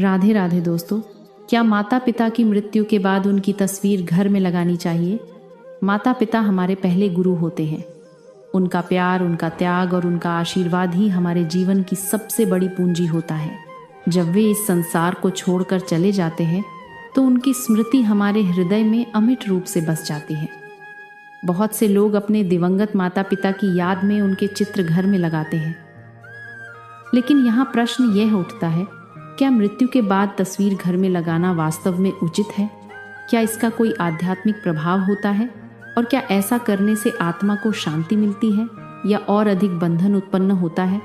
राधे राधे दोस्तों। क्या माता पिता की मृत्यु के बाद उनकी तस्वीर घर में लगानी चाहिए? माता पिता हमारे पहले गुरु होते हैं। उनका प्यार, उनका त्याग और उनका आशीर्वाद ही हमारे जीवन की सबसे बड़ी पूंजी होता है। जब वे इस संसार को छोड़कर चले जाते हैं तो उनकी स्मृति हमारे हृदय में अमिट रूप से बस जाती है। बहुत से लोग अपने दिवंगत माता पिता की याद में उनके चित्र घर में लगाते हैं, लेकिन यहाँ प्रश्न यह उठता है, क्या मृत्यु के बाद तस्वीर घर में लगाना वास्तव में उचित है? क्या इसका कोई आध्यात्मिक प्रभाव होता है? और क्या ऐसा करने से आत्मा को शांति मिलती है या और अधिक बंधन उत्पन्न होता है?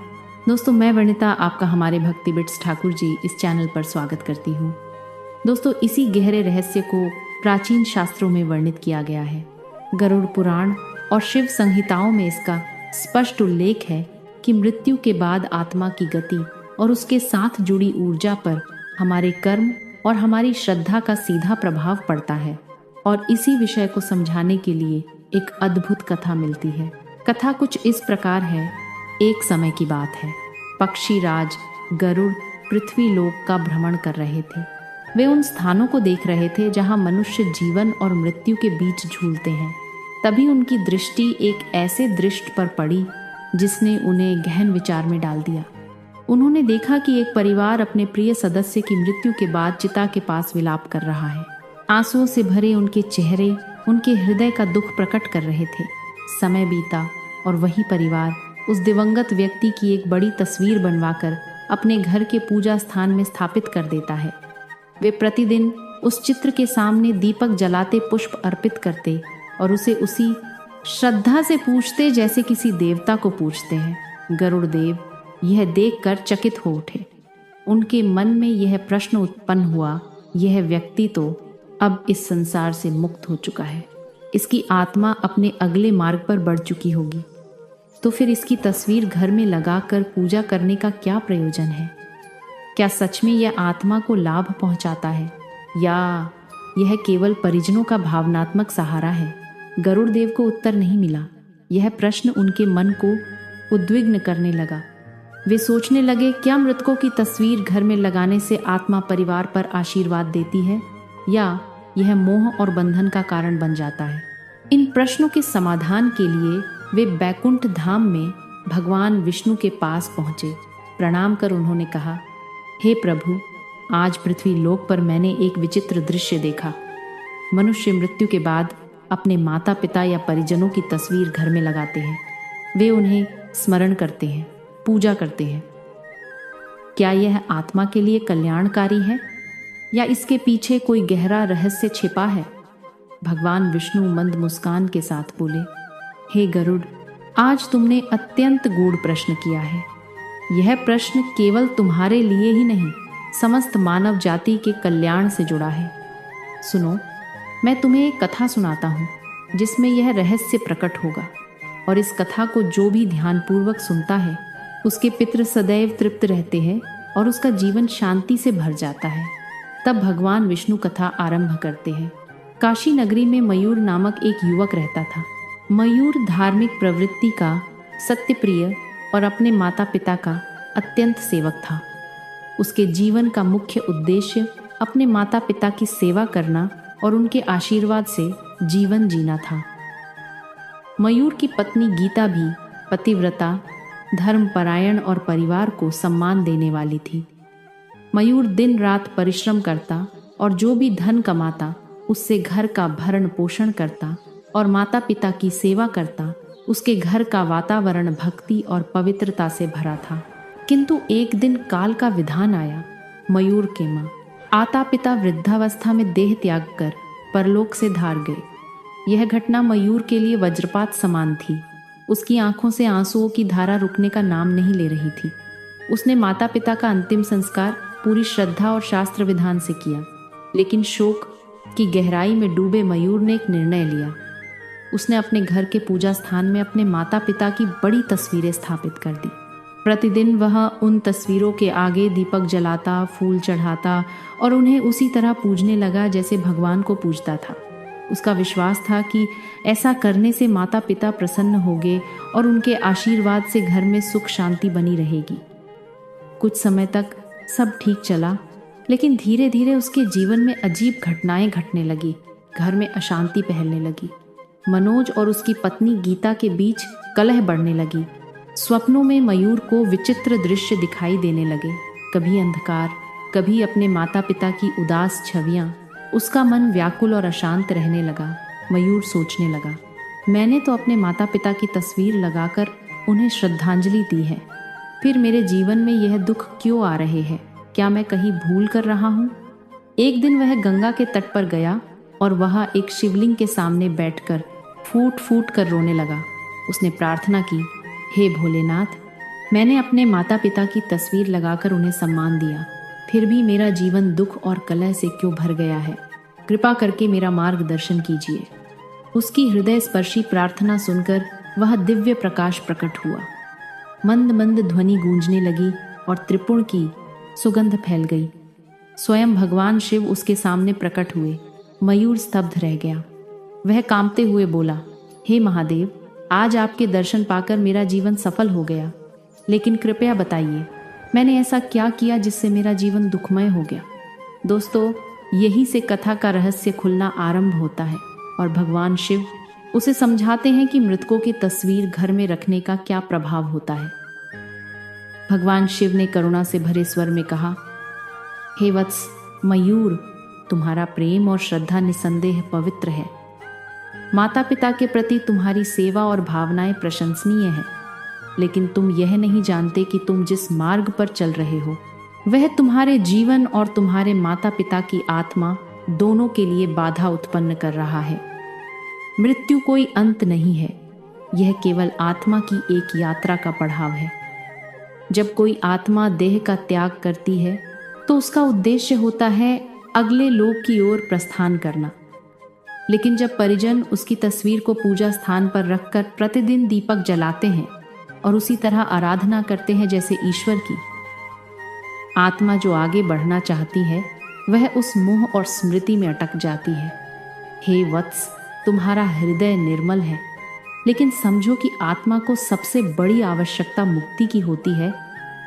दोस्तों, मैं वर्णिता आपका हमारे भक्ति बिट्स ठाकुर जी इस चैनल पर स्वागत करती हूँ। दोस्तों, इसी गहरे रहस्य को प्राचीन शास्त्रों में वर्णित किया गया है। गरुड़ पुराण और शिव संहिताओं में इसका स्पष्ट उल्लेख है कि मृत्यु के बाद आत्मा की गति और उसके साथ जुड़ी ऊर्जा पर हमारे कर्म और हमारी श्रद्धा का सीधा प्रभाव पड़ता है। और इसी विषय को समझाने के लिए एक अद्भुत कथा मिलती है। कथा कुछ इस प्रकार है। एक समय की बात है, पक्षी राज गरुड़ पृथ्वी लोक का भ्रमण कर रहे थे। वे उन स्थानों को देख रहे थे जहां मनुष्य जीवन और मृत्यु के बीच झूलते हैं। तभी उनकी दृष्टि एक ऐसे दृश्य पर पड़ी जिसने उन्हें गहन विचार में डाल दिया। उन्होंने देखा कि एक परिवार अपने प्रिय सदस्य की मृत्यु के बाद चिता के पास विलाप कर रहा है। आंसुओं से भरे उनके चेहरे उनके हृदय का दुख प्रकट कर रहे थे। समय बीता और वही परिवार उस दिवंगत व्यक्ति की एक बड़ी तस्वीर बनवाकर अपने घर के पूजा स्थान में स्थापित कर देता है। वे प्रतिदिन उस चित्र के सामने दीपक जलाते, पुष्प अर्पित करते और उसे उसी श्रद्धा से पूजते जैसे किसी देवता को पूजते हैं। गरुड़ देव यह देखकर चकित हो उठे। उनके मन में यह प्रश्न उत्पन्न हुआ, यह व्यक्ति तो अब इस संसार से मुक्त हो चुका है, इसकी आत्मा अपने अगले मार्ग पर बढ़ चुकी होगी, तो फिर इसकी तस्वीर घर में लगाकर पूजा करने का क्या प्रयोजन है? क्या सच में यह आत्मा को लाभ पहुंचाता है या यह केवल परिजनों का भावनात्मक सहारा है? गरुड़ देव को उत्तर नहीं मिला। यह प्रश्न उनके मन को उद्विग्न करने लगा। वे सोचने लगे, क्या मृतकों की तस्वीर घर में लगाने से आत्मा परिवार पर आशीर्वाद देती है या यह मोह और बंधन का कारण बन जाता है? इन प्रश्नों के समाधान के लिए वे बैकुंठ धाम में भगवान विष्णु के पास पहुंचे। प्रणाम कर उन्होंने कहा, हे प्रभु, आज पृथ्वी लोक पर मैंने एक विचित्र दृश्य देखा। मनुष्य मृत्यु के बाद अपने माता पिता या परिजनों की तस्वीर घर में लगाते हैं। वे उन्हें स्मरण करते हैं, पूजा करते हैं। क्या यह आत्मा के लिए कल्याणकारी है या इसके पीछे कोई गहरा रहस्य छिपा है? भगवान विष्णु मंद मुस्कान के साथ बोले, हे गरुड़, आज तुमने अत्यंत गूढ़ प्रश्न किया है। यह प्रश्न केवल तुम्हारे लिए ही नहीं, समस्त मानव जाति के कल्याण से जुड़ा है। सुनो, मैं तुम्हें एक कथा सुनाता हूँ जिसमें यह रहस्य प्रकट होगा, और इस कथा को जो भी ध्यानपूर्वक सुनता है उसके पितृ सदैव तृप्त रहते हैं और उसका जीवन शांति से भर जाता है। तब भगवान विष्णु कथा आरंभ करते हैं। काशी नगरी में मयूर नामक एक युवक रहता था। मयूर धार्मिक प्रवृत्ति का, सत्यप्रिय और अपने माता पिता का अत्यंत सेवक था। उसके जीवन का मुख्य उद्देश्य अपने माता पिता की सेवा करना और उनके आशीर्वाद से जीवन जीना था। मयूर की पत्नी गीता भी पतिव्रता, धर्मपरायण और परिवार को सम्मान देने वाली थी। मयूर दिन रात परिश्रम करता और जो भी धन कमाता उससे घर का भरण पोषण करता और माता पिता की सेवा करता। उसके घर का वातावरण भक्ति और पवित्रता से भरा था। किंतु एक दिन काल का विधान आया। मयूर के माँ आता पिता वृद्धावस्था में देह त्याग कर परलोक से धार गए। यह घटना मयूर के लिए वज्रपात समान थी। उसकी आंखों से आंसुओं की धारा रुकने का नाम नहीं ले रही थी। उसने माता पिता का अंतिम संस्कार पूरी श्रद्धा और शास्त्र विधान से किया, लेकिन शोक की गहराई में डूबे मयूर ने एक निर्णय लिया। उसने अपने घर के पूजा स्थान में अपने माता पिता की बड़ी तस्वीरें स्थापित कर दी। प्रतिदिन वह उन तस्वीरों के आगे दीपक जलाता, फूल चढ़ाता और उन्हें उसी तरह पूजने लगा जैसे भगवान को पूजता था। उसका विश्वास था कि ऐसा करने से माता पिता प्रसन्न होंगे और उनके आशीर्वाद से घर में सुख शांति बनी रहेगी। कुछ समय तक सब ठीक चला, लेकिन धीरे धीरे उसके जीवन में अजीब घटनाएं घटने लगी। घर में अशांति फैलने लगी। मनोज और उसकी पत्नी गीता के बीच कलह बढ़ने लगी। स्वप्नों में मयूर को विचित्र दृश्य दिखाई देने लगे, कभी अंधकार, कभी अपने माता पिता की उदास छवियां। उसका मन व्याकुल और अशांत रहने लगा। मयूर सोचने लगा, मैंने तो अपने माता पिता की तस्वीर लगाकर उन्हें श्रद्धांजलि दी है, फिर मेरे जीवन में यह दुख क्यों आ रहे हैं? क्या मैं कहीं भूल कर रहा हूँ? एक दिन वह गंगा के तट पर गया और वहाँ एक शिवलिंग के सामने बैठकर फूट फूट कर रोने लगा। उसने प्रार्थना की, हे भोलेनाथ, मैंने अपने माता पिता की तस्वीर लगाकर उन्हें सम्मान दिया, फिर भी मेरा जीवन दुख और कलह से क्यों भर गया है? कृपा करके मेरा मार्गदर्शन कीजिए। उसकी हृदय स्पर्शी प्रार्थना सुनकर वह दिव्य प्रकाश प्रकट हुआ। मंद मंद ध्वनि गूंजने लगी और त्रिपुण की सुगंध फैल गई। स्वयं भगवान शिव उसके सामने प्रकट हुए। मयूर स्तब्ध रह गया। वह कांपते हुए बोला, हे महादेव, आज आपके दर्शन पाकर मेरा जीवन सफल हो गया, लेकिन कृपया बताइए, मैंने ऐसा क्या किया जिससे मेरा जीवन दुखमय हो गया? दोस्तों, यही से कथा का रहस्य खुलना आरंभ होता है और भगवान शिव उसे समझाते हैं कि मृतकों की तस्वीर घर में रखने का क्या प्रभाव होता है। भगवान शिव ने करुणा से भरे स्वर में कहा, हे वत्स मयूर, तुम्हारा प्रेम और श्रद्धा निसंदेह पवित्र है। माता पिता के प्रति तुम्हारी सेवा और भावनाएं प्रशंसनीय है, लेकिन तुम यह नहीं जानते कि तुम जिस मार्ग पर चल रहे हो वह तुम्हारे जीवन और तुम्हारे माता पिता की आत्मा दोनों के लिए बाधा उत्पन्न कर रहा है। मृत्यु कोई अंत नहीं है, यह केवल आत्मा की एक यात्रा का पड़ाव है। जब कोई आत्मा देह का त्याग करती है तो उसका उद्देश्य होता है अगले लोक की ओर प्रस्थान करना। लेकिन जब परिजन उसकी तस्वीर को पूजा स्थान पर रखकर प्रतिदिन दीपक जलाते हैं और उसी तरह आराधना करते हैं जैसे ईश्वर की, आत्मा जो आगे बढ़ना चाहती है वह उस मोह और स्मृति में अटक जाती है। हे वत्स, तुम्हारा हृदय निर्मल है, लेकिन समझो कि आत्मा को सबसे बड़ी आवश्यकता मुक्ति की होती है,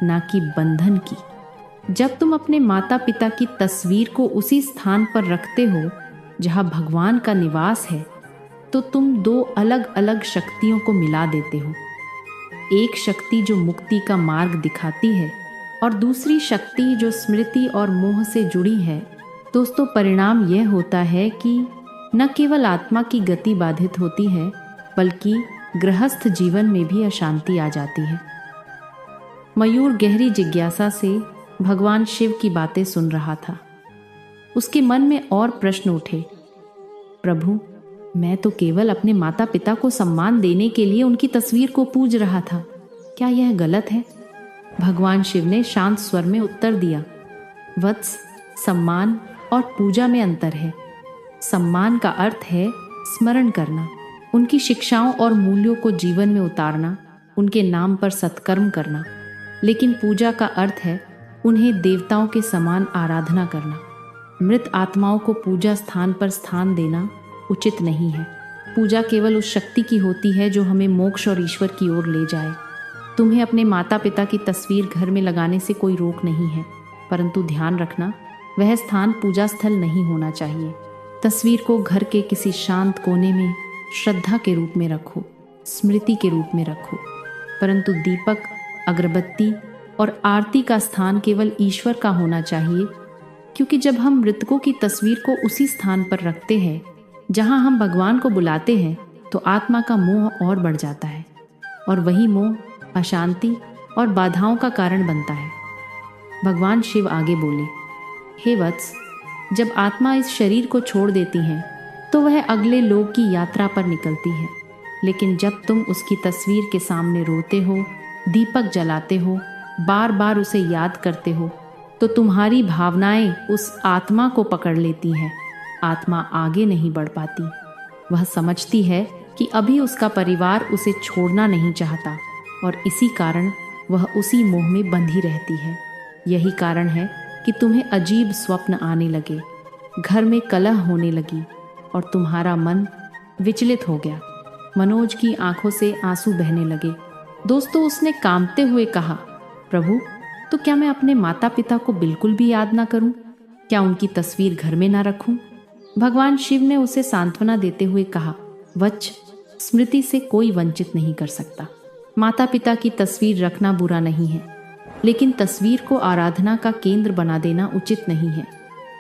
ना कि बंधन की। जब तुम अपने माता पिता की तस्वीर को उसी स्थान पर रखते हो जहाँ भगवान का निवास है, तो तुम दो अलग अलग शक्तियों को मिला देते हो। एक शक्ति जो मुक्ति का मार्ग दिखाती है और दूसरी शक्ति जो स्मृति और मोह से जुड़ी है। दोस्तों, परिणाम यह होता है कि न केवल आत्मा की गति बाधित होती है, बल्कि गृहस्थ जीवन में भी अशांति आ जाती है। मयूर गहरी जिज्ञासा से भगवान शिव की बातें सुन रहा था। उसके मन में और प्रश्न उठे। प्रभु, मैं तो केवल अपने माता पिता को सम्मान देने के लिए उनकी तस्वीर को पूज रहा था, क्या यह गलत है? भगवान शिव ने शांत स्वर में उत्तर दिया, वत्स, सम्मान और पूजा में अंतर है। सम्मान का अर्थ है स्मरण करना, उनकी शिक्षाओं और मूल्यों को जीवन में उतारना, उनके नाम पर सत्कर्म करना। लेकिन पूजा का अर्थ है उन्हें देवताओं के समान आराधना करना। मृत आत्माओं को पूजा स्थान पर स्थान देना उचित नहीं है। पूजा केवल उस शक्ति की होती है जो हमें मोक्ष और ईश्वर की ओर ले जाए। तुम्हें अपने माता पिता की तस्वीर घर में लगाने से कोई रोक नहीं है, परंतु ध्यान रखना, वह स्थान पूजा स्थल नहीं होना चाहिए। तस्वीर को घर के किसी शांत कोने में श्रद्धा के रूप में रखो, स्मृति के रूप में रखो, परंतु दीपक, अगरबत्ती और आरती का स्थान केवल ईश्वर का होना चाहिए। क्योंकि जब हम मृतकों की तस्वीर को उसी स्थान पर रखते हैं जहां हम भगवान को बुलाते हैं, तो आत्मा का मोह और बढ़ जाता है और वही मोह अशांति और बाधाओं का कारण बनता है। भगवान शिव आगे बोले, हे वत्स, जब आत्मा इस शरीर को छोड़ देती है तो वह अगले लोक की यात्रा पर निकलती है। लेकिन जब तुम उसकी तस्वीर के सामने रोते हो, दीपक जलाते हो, बार बार उसे याद करते हो, तो तुम्हारी भावनाएं उस आत्मा को पकड़ लेती हैं। आत्मा आगे नहीं बढ़ पाती। वह समझती है कि अभी उसका परिवार उसे छोड़ना नहीं चाहता और इसी कारण वह उसी मोह में बंधी रहती है। यही कारण है कि तुम्हें अजीब स्वप्न आने लगे, घर में कलह होने लगी और तुम्हारा मन विचलित हो गया। मनोज की आंखों से आंसू बहने लगे। दोस्तों, उसने कांपते हुए कहा, प्रभु, तो क्या मैं अपने माता पिता को बिल्कुल भी याद ना करूं? क्या उनकी तस्वीर घर में ना रखूं? भगवान शिव ने उसे सांत्वना देते हुए कहा, वत्स, स्मृति से कोई वंचित नहीं कर सकता। माता पिता की तस्वीर रखना बुरा नहीं है, लेकिन तस्वीर को आराधना का केंद्र बना देना उचित नहीं है।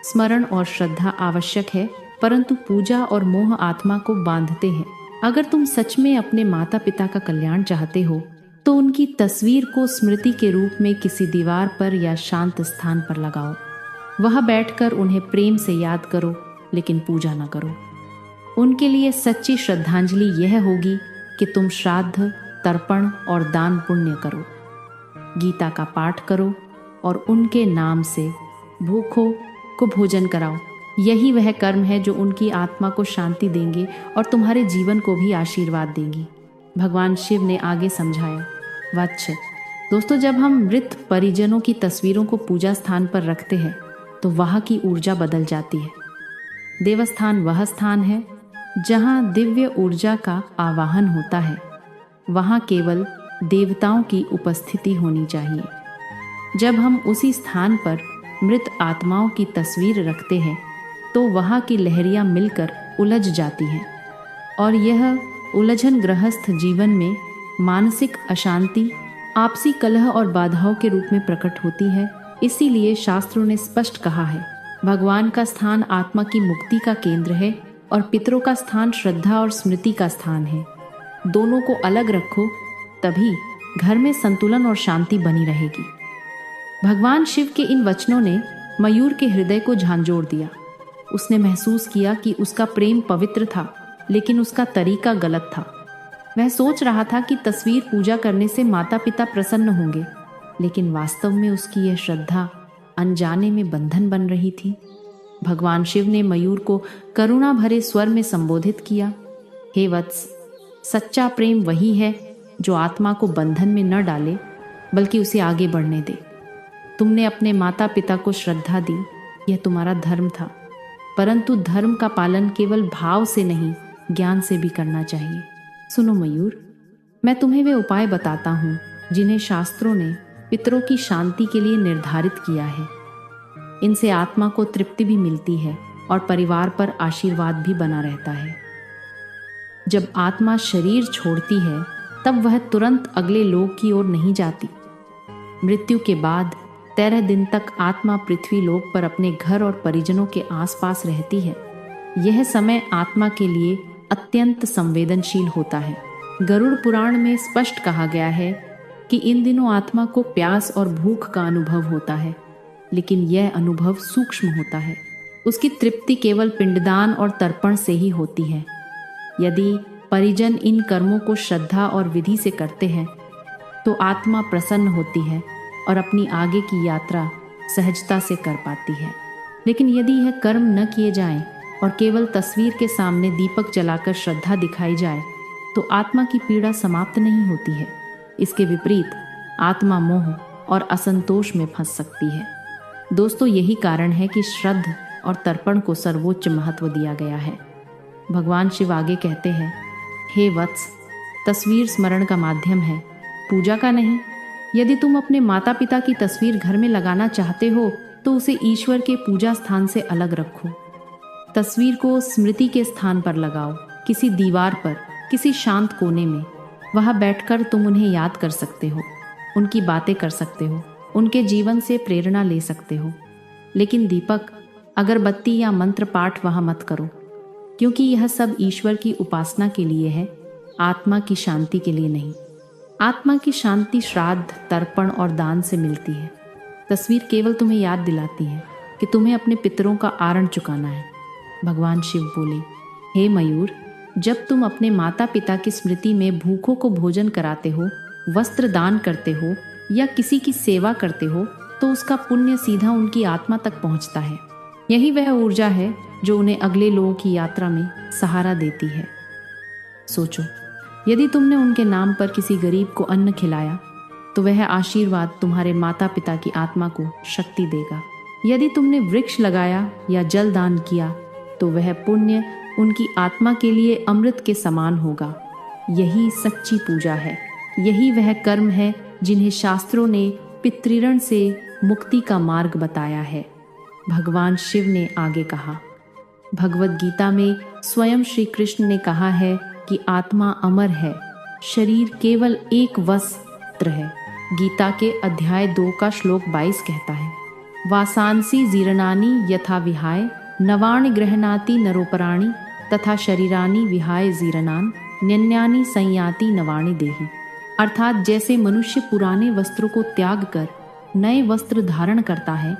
स्मरण और श्रद्धा आवश्यक है, परंतु पूजा और मोह आत्मा को बांधते हैं। अगर तुम सच में अपने माता पिता का कल्याण चाहते हो तो उनकी तस्वीर को स्मृति के रूप में किसी दीवार पर या शांत स्थान पर लगाओ। वहां बैठकर उन्हें प्रेम से याद करो, लेकिन पूजा न करो। उनके लिए सच्ची श्रद्धांजलि यह होगी कि तुम श्राद्ध, तर्पण और दान पुण्य करो, गीता का पाठ करो और उनके नाम से भूखों को भोजन कराओ। यही वह कर्म है जो उनकी आत्मा को शांति देंगे और तुम्हारे जीवन को भी आशीर्वाद देंगी। भगवान शिव ने आगे समझाया, वत्स, दोस्तों, जब हम मृत परिजनों की तस्वीरों को पूजा स्थान पर रखते हैं तो वहाँ की ऊर्जा बदल जाती है। देवस्थान वह स्थान है जहाँ दिव्य ऊर्जा का आवाहन होता है। वहाँ केवल देवताओं की उपस्थिति होनी चाहिए। जब हम उसी स्थान पर मृत आत्माओं की तस्वीर रखते हैं तो वहाँ की लहरियाँ मिलकर उलझ जाती हैं और यह उलझन गृहस्थ जीवन में मानसिक अशांति, आपसी कलह और बाधाओं के रूप में प्रकट होती है। इसीलिए शास्त्रों ने स्पष्ट कहा है, भगवान का स्थान आत्मा की मुक्ति का केंद्र है और पितरों का स्थान श्रद्धा और स्मृति का स्थान है। दोनों को अलग रखो, तभी घर में संतुलन और शांति बनी रहेगी। भगवान शिव के इन वचनों ने मयूर के हृदय को झांझोड़ दिया। उसने महसूस किया कि उसका प्रेम पवित्र था, लेकिन उसका तरीका गलत था। वह सोच रहा था कि तस्वीर पूजा करने से माता पिता प्रसन्न होंगे, लेकिन वास्तव में उसकी यह श्रद्धा अनजाने में बंधन बन रही थी। भगवान शिव ने मयूर को करुणा भरे स्वर में संबोधित किया, हे वत्स, सच्चा प्रेम वही है जो आत्मा को बंधन में न डाले, बल्कि उसे आगे बढ़ने दे। तुमने अपने माता पिता को श्रद्धा दी, यह तुम्हारा धर्म था, परंतु धर्म का पालन केवल भाव से नहीं, ज्ञान से भी करना चाहिए। सुनो मयूर, मैं तुम्हें वे उपाय बताता हूँ जिन्हें शास्त्रों ने पितरों की शांति के लिए निर्धारित किया है। इनसे आत्मा को तृप्ति भी मिलती है और परिवार पर आशीर्वाद भी बना रहता है। जब आत्मा शरीर छोड़ती है तब वह तुरंत अगले लोक की ओर नहीं जाती। मृत्यु के बाद 13 दिन तक आत्मा पृथ्वी लोक पर अपने घर और परिजनों के आसपास रहती है। यह समय आत्मा के लिए अत्यंत संवेदनशील होता है। गरुड़ पुराण में स्पष्ट कहा गया है कि इन दिनों आत्मा को प्यास और भूख का अनुभव होता है, लेकिन यह अनुभव सूक्ष्म होता है। उसकी तृप्ति केवल पिंडदान और तर्पण से ही होती है। यदि परिजन इन कर्मों को श्रद्धा और विधि से करते हैं तो आत्मा प्रसन्न होती है और अपनी आगे की यात्रा सहजता से कर पाती है। लेकिन यदि यह कर्म न किए जाएं और केवल तस्वीर के सामने दीपक जलाकर श्रद्धा दिखाई जाए तो आत्मा की पीड़ा समाप्त नहीं होती है। इसके विपरीत आत्मा मोह और असंतोष में फंस सकती है। दोस्तों, यही कारण है कि श्रद्धा और तर्पण को सर्वोच्च महत्व दिया गया है। भगवान शिव आगे कहते हैं, हे वत्स, तस्वीर स्मरण का माध्यम है, पूजा का नहीं। यदि तुम अपने माता पिता की तस्वीर घर में लगाना चाहते हो तो उसे ईश्वर के पूजा स्थान से अलग रखो। तस्वीर को स्मृति के स्थान पर लगाओ, किसी दीवार पर, किसी शांत कोने में। वहां बैठकर तुम उन्हें याद कर सकते हो, उनकी बातें कर सकते हो, उनके जीवन से प्रेरणा ले सकते हो। लेकिन दीपक, अगरबत्ती या मंत्र पाठ वहां मत करो, क्योंकि यह सब ईश्वर की उपासना के लिए है, आत्मा की शांति के लिए नहीं। आत्मा की शांति श्राद्ध, तर्पण और दान से मिलती है। तस्वीर केवल तुम्हें याद दिलाती है कि तुम्हें अपने पितरों का आरण चुकाना है। भगवान शिव बोले, हे मयूर, जब तुम अपने माता पिता की स्मृति में भूखों को भोजन कराते हो, वस्त्र दान करते हो या किसी की सेवा करते हो तो उसका पुण्य सीधा उनकी आत्मा तक पहुंचता है। यही वह ऊर्जा है जो उन्हें अगले लोगों की यात्रा में सहारा देती है। सोचो, यदि तुमने उनके नाम पर किसी गरीब को अन्न खिलाया तो वह आशीर्वाद तुम्हारे माता पिता की आत्मा को शक्ति देगा। यदि तुमने वृक्ष लगाया या जल दान किया तो वह पुण्य उनकी आत्मा के लिए अमृत के समान होगा। यही सच्ची पूजा है। यही वह कर्म है जिन्हें शास्त्रों ने पितृऋण से मुक्ति का मार्ग बताया है। भगवान शिव ने आगे कहा, भगवत गीता में स्वयं श्री कृष्ण ने कहा है कि आत्मा अमर है, शरीर केवल एक वस्त्र है। गीता के अध्याय 2 का श्लोक 22 कहता है, वासांसी जीर्णानि यथा विहाय नवाणि गृह्णाति नरोपराणि तथा शरीरानि विहाय जीर्णान न्यन्यानि संयाति नवाणि देहि। अर्थात जैसे मनुष्य पुराने वस्त्रों को त्याग कर नए वस्त्र धारण करता है,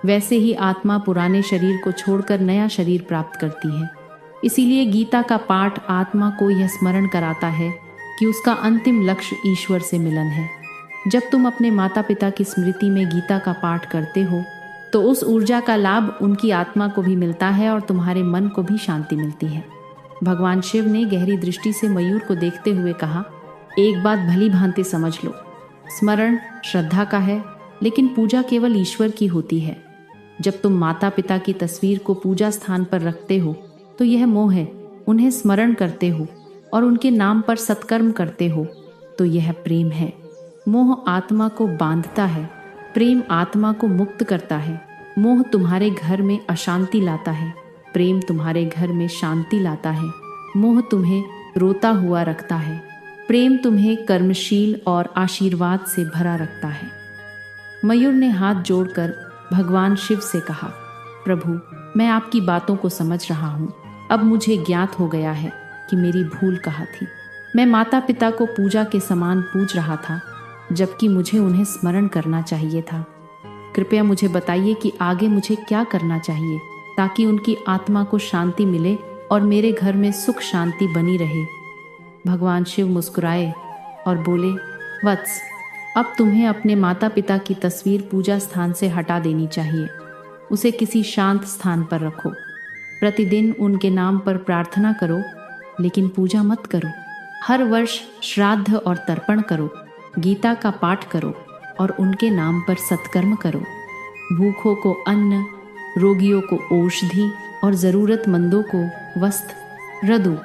वैसे ही आत्मा पुराने शरीर को छोड़कर नया शरीर प्राप्त करती है। इसीलिए गीता का पाठ आत्मा को यह स्मरण कराता है कि उसका अंतिम लक्ष्य ईश्वर से मिलन है। जब तुम अपने माता पिता की स्मृति में गीता का पाठ करते हो तो उस ऊर्जा का लाभ उनकी आत्मा को भी मिलता है और तुम्हारे मन को भी शांति मिलती है। भगवान शिव ने गहरी दृष्टि से मयूर को देखते हुए कहा, एक बात भली भांति समझ लो, स्मरण श्रद्धा का है, लेकिन पूजा केवल ईश्वर की होती है। जब तुम माता पिता की तस्वीर को पूजा स्थान पर रखते हो तो यह मोह है, उन्हें स्मरण करते हो और उनके नाम पर सत्कर्म करते हो तो यह प्रेम है। मोह आत्मा को बांधता है, प्रेम आत्मा को मुक्त करता है। मोह तुम्हारे घर में अशांति लाता है, प्रेम तुम्हारे घर में शांति लाता है। मोह तुम्हें रोता हुआ रखता है, प्रेम तुम्हें कर्मशील और आशीर्वाद से भरा रखता है। मयूर ने हाथ जोड़कर भगवान शिव से कहा, प्रभु, मैं आपकी बातों को समझ रहा हूँ। अब मुझे ज्ञात हो गया है कि मेरी भूल कहाँ थी। मैं माता पिता को पूजा के समान पूज रहा था, जबकि मुझे उन्हें स्मरण करना चाहिए था। कृपया मुझे बताइए कि आगे मुझे क्या करना चाहिए ताकि उनकी आत्मा को शांति मिले और मेरे घर में सुख शांति बनी रहे। भगवान शिव मुस्कुराए और बोले, वत्स, अब तुम्हें अपने माता पिता की तस्वीर पूजा स्थान से हटा देनी चाहिए। उसे किसी शांत स्थान पर रखो। प्रतिदिन उनके नाम पर प्रार्थना करो, लेकिन पूजा मत करो। हर वर्ष श्राद्ध और तर्पण करो, गीता का पाठ करो और उनके नाम पर सत्कर्म करो। भूखों को अन्न, रोगियों को औषधि और ज़रूरतमंदों को वस्त्र दो।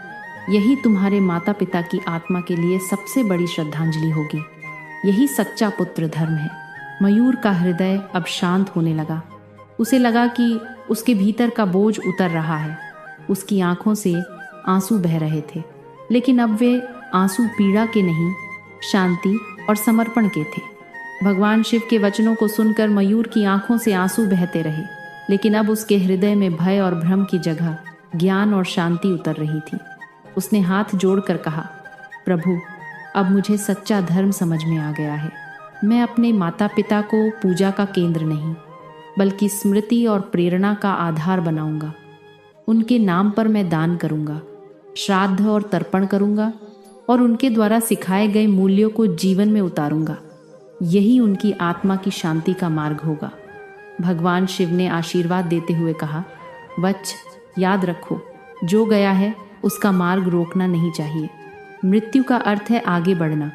यही तुम्हारे माता पिता की आत्मा के लिए सबसे बड़ी श्रद्धांजलि होगी। यही सच्चा पुत्र धर्म है। मयूर का हृदय अब शांत होने लगा। उसे लगा कि उसके भीतर का बोझ उतर रहा है। उसकी आंखों से आंसू बह रहे थे, लेकिन अब वे आंसू पीड़ा के नहीं, शांति और समर्पण के थे। भगवान शिव के वचनों को सुनकर मयूर की आंखों से आंसू बहते रहे, लेकिन अब उसके हृदय में भय और भ्रम की जगह ज्ञान और शांति उतर रही थी। उसने हाथ जोड़कर कहा, प्रभु, अब मुझे सच्चा धर्म समझ में आ गया है। मैं अपने माता पिता को पूजा का केंद्र नहीं, बल्कि स्मृति और प्रेरणा का आधार बनाऊंगा। उनके नाम पर मैं दान करूंगा, श्राद्ध और तर्पण करूंगा और उनके द्वारा सिखाए गए मूल्यों को जीवन में उतारूंगा। यही उनकी आत्मा की शांति का मार्ग होगा। भगवान शिव ने आशीर्वाद देते हुए कहा, वत्स, याद रखो, जो गया है उसका मार्ग रोकना नहीं चाहिए। मृत्यु का अर्थ है आगे बढ़ना।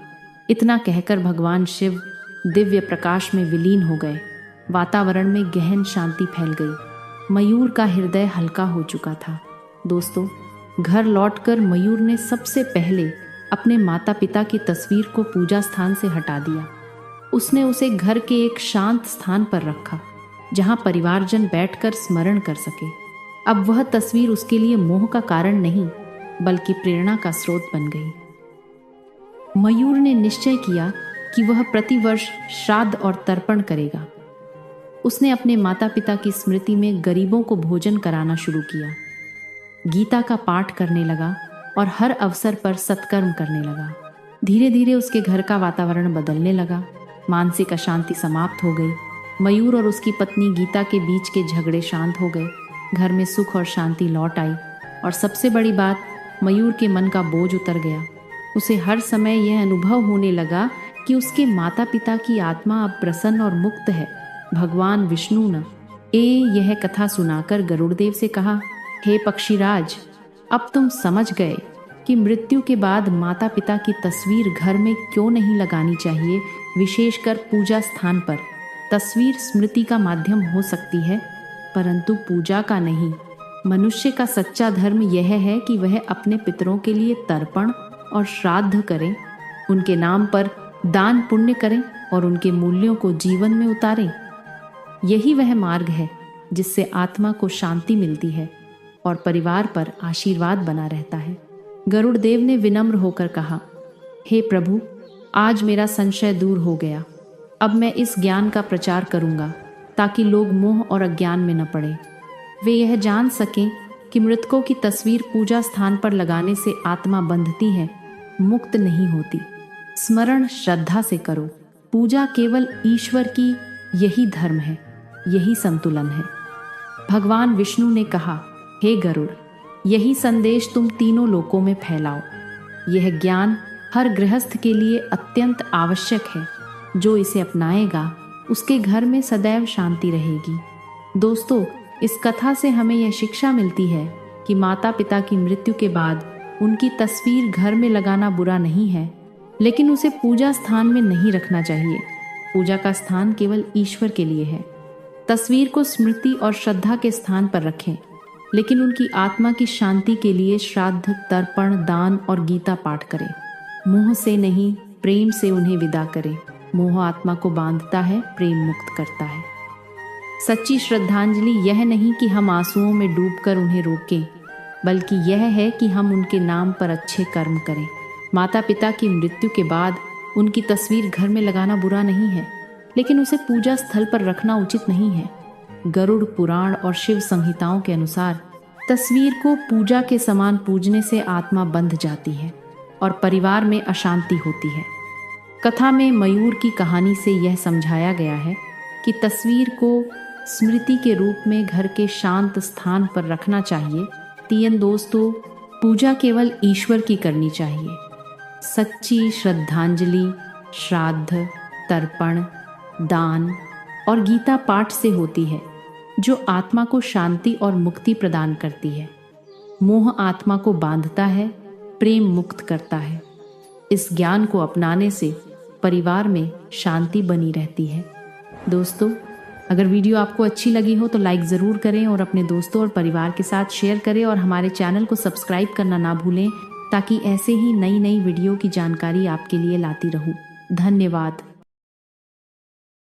इतना कहकर भगवान शिव दिव्य प्रकाश में विलीन हो गए। वातावरण में गहन शांति फैल गई। मयूर का हृदय हल्का हो चुका था। दोस्तों, घर लौटकर मयूर ने सबसे पहले अपने माता पिता की तस्वीर को पूजा स्थान से हटा दिया। उसने उसे घर के एक शांत स्थान पर रखा, जहां परिवारजन बैठकर स्मरण कर सके। अब वह तस्वीर उसके लिए मोह का कारण नहीं, बल्कि प्रेरणा का स्रोत बन गई। मयूर ने निश्चय किया कि वह प्रतिवर्ष श्राद्ध और तर्पण करेगा। उसने अपने माता पिता की स्मृति में गरीबों को भोजन कराना शुरू किया, गीता का पाठ करने लगा और हर अवसर पर सत्कर्म करने लगा। धीरे धीरे उसके घर का वातावरण बदलने लगा। मानसिक अशांति समाप्त हो गई। मयूर और उसकी पत्नी गीता के बीच के झगड़े शांत हो गए। घर में सुख और शांति लौट आई और सबसे बड़ी बात, मयूर के मन का बोझ उतर गया। उसे हर समय यह अनुभव होने लगा कि उसके माता पिता की आत्मा अब प्रसन्न और मुक्त है। भगवान विष्णु ने यह कथा सुनाकर गरुड़देव से कहा, हे पक्षीराज, अब तुम समझ गए कि मृत्यु के बाद माता पिता की तस्वीर घर में क्यों नहीं लगानी चाहिए, विशेषकर पूजा स्थान पर। तस्वीर स्मृति का माध्यम हो सकती है, परंतु पूजा का नहीं। मनुष्य का सच्चा धर्म यह है कि वह अपने पितरों के लिए तर्पण और श्राद्ध करें, उनके नाम पर दान पुण्य करें और उनके मूल्यों को जीवन में उतारें। यही वह मार्ग है जिससे आत्मा को शांति मिलती है और परिवार पर आशीर्वाद बना रहता है। गरुड़ देव ने विनम्र होकर कहा, हे प्रभु, आज मेरा संशय दूर हो गया। अब मैं इस ज्ञान का प्रचार करूंगा ताकि लोग मोह और अज्ञान में न पड़े। वे यह जान सकें कि मृतकों की तस्वीर पूजा स्थान पर लगाने से आत्मा बंधती है, मुक्त नहीं होती। स्मरण श्रद्धा से करो। पूजा केवल ईश्वर की यही धर्म है, यही संतुलन है। भगवान विष्णु ने कहा, हे गरुड़, यही संदेश तुम तीनों लोकों में फैलाओ। यह ज्ञान हर गृहस्थ के लिए अत्यंत आवश्यक है। जो इसे अपनाएगा उसके घर में सदैव शांति रहेगी। दोस्तों, इस कथा से हमें यह शिक्षा मिलती है कि माता पिता की मृत्यु के बाद उनकी तस्वीर घर में लगाना बुरा नहीं है, लेकिन उसे पूजा स्थान में नहीं रखना चाहिए। पूजा का स्थान केवल ईश्वर के लिए है। तस्वीर को स्मृति और श्रद्धा के स्थान पर रखें, लेकिन उनकी आत्मा की शांति के लिए श्राद्ध, तर्पण, दान और गीता पाठ करें। मोह से नहीं, प्रेम से उन्हें विदा करें। मोह आत्मा को बांधता है, प्रेम मुक्त करता है। सच्ची श्रद्धांजलि यह नहीं कि हम आंसुओं में डूबकर उन्हें रोकें, बल्कि यह है कि हम उनके नाम पर अच्छे कर्म करें। माता पिता की मृत्यु के बाद उनकी तस्वीर घर में लगाना बुरा नहीं है, लेकिन उसे पूजा स्थल पर रखना उचित नहीं है। गरुड़ पुराण और शिव संहिताओं के अनुसार तस्वीर को पूजा के समान पूजने से आत्मा बंध जाती है और परिवार में अशांति होती है। कथा में मयूर की कहानी से यह समझाया गया है कि तस्वीर को स्मृति के रूप में घर के शांत स्थान पर रखना चाहिए। तीन दोस्तों, पूजा केवल ईश्वर की करनी चाहिए। सच्ची श्रद्धांजलि श्राद्ध, तर्पण, दान और गीता पाठ से होती है, जो आत्मा को शांति और मुक्ति प्रदान करती है। मोह आत्मा को बांधता है, प्रेम मुक्त करता है। इस ज्ञान को अपनाने से परिवार में शांति बनी रहती है। दोस्तों, अगर वीडियो आपको अच्छी लगी हो तो लाइक ज़रूर करें और अपने दोस्तों और परिवार के साथ शेयर करें और हमारे चैनल को सब्सक्राइब करना ना भूलें, ताकि ऐसे ही नई नई वीडियो की जानकारी आपके लिए लाती रहूं। धन्यवाद।